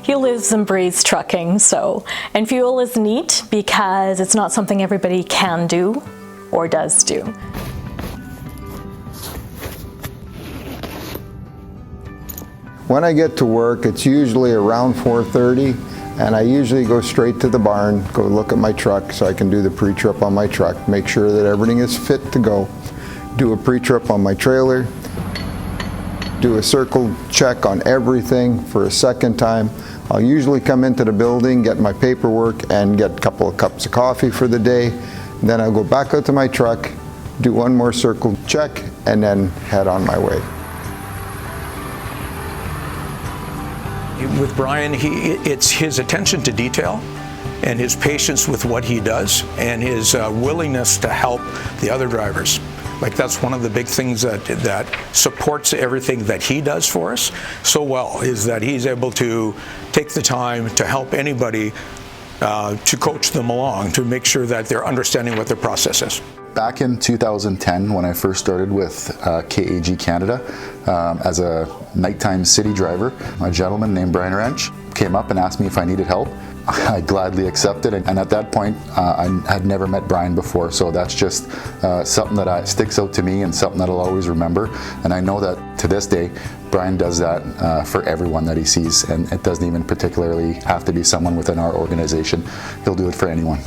He lives and breathes trucking, and fuel is neat because it's not something everybody can do or does do. When I get to work, it's usually around 4:30, and I usually go straight to the barn, go look at my truck so I can do the pre-trip on my truck, make sure that everything is fit to go, do a pre-trip on my trailer, do a circle check on everything for a second time. I'll usually come into the building, get my paperwork, and get a couple of cups of coffee for the day. Then I'll go back out to my truck, do one more circle check, and then head on my way. With Brian, it's his attention to detail and his patience with what he does and his willingness to help the other drivers. Like, that's one of the big things that supports everything that he does for us so well, is that he's able to take the time to help anybody, to coach them along, to make sure that they're understanding what their process is. Back in 2010, when I first started with KAG Canada as a nighttime city driver, a gentleman named Brian Riench came up and asked me if I needed help. I gladly accepted, and at that point I had never met Brian before, so that's just something that sticks out to me and something that I'll always remember. And I know that to this day Brian does that for everyone that he sees, and it doesn't even particularly have to be someone within our organization. He'll do it for anyone.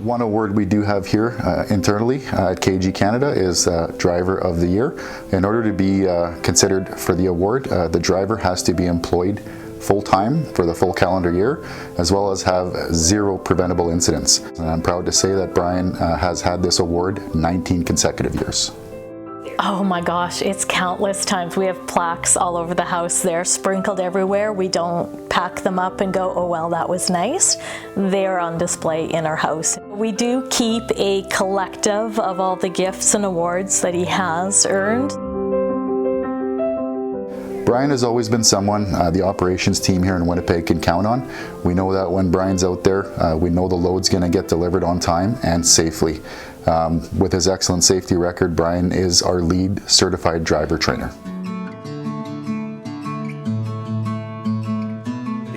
One award we do have here internally at KG Canada is Driver of the Year. In order to be considered for the award, the driver has to be employed full-time for the full calendar year, as well as have 0 preventable incidents. And I'm proud to say that Brian has had this award 19 consecutive years. Oh my gosh, it's countless times. We have plaques all over the house. They're sprinkled everywhere. We don't pack them up and go, oh well, that was nice. They're on display in our house. We do keep a collective of all the gifts and awards that he has earned. Brian has always been someone the operations team here in Winnipeg can count on. We know that when Brian's out there, we know the load's going to get delivered on time and safely. With his excellent safety record, Brian is our lead certified driver trainer.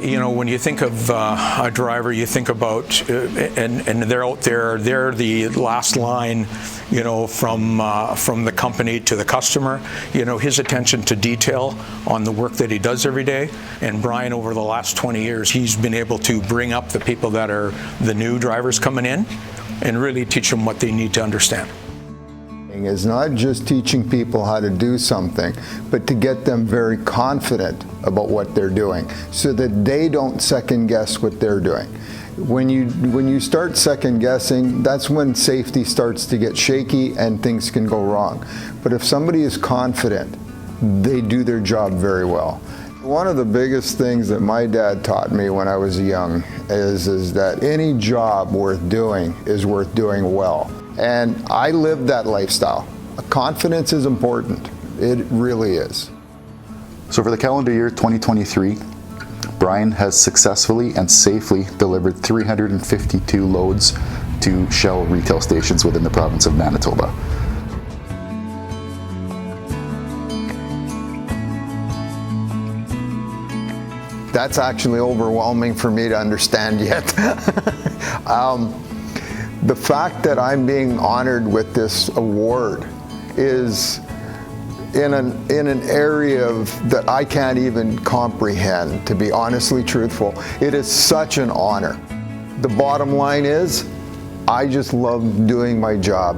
You know, when you think of a driver, you think about, and they're out there, they're the last line, you know, from the company to the customer. You know, his attention to detail on the work that he does every day. And Brian, over the last 20 years, he's been able to bring up the people that are the new drivers coming in and really teach them what they need to understand. Is not just teaching people how to do something, but to get them very confident about what they're doing so that they don't second guess what they're doing. When you start second guessing, that's when safety starts to get shaky and things can go wrong. But if somebody is confident, they do their job very well. One of the biggest things that my dad taught me when I was young is that any job worth doing is worth doing well. And I live that lifestyle. Confidence is important. It really is. So for the calendar year 2023, Brian has successfully and safely delivered 352 loads to Shell retail stations within the province of Manitoba. That's actually overwhelming for me to understand yet. The fact that I'm being honored with this award is in an area that I can't even comprehend, to be honestly truthful. It is such an honor. The bottom line is, I just love doing my job.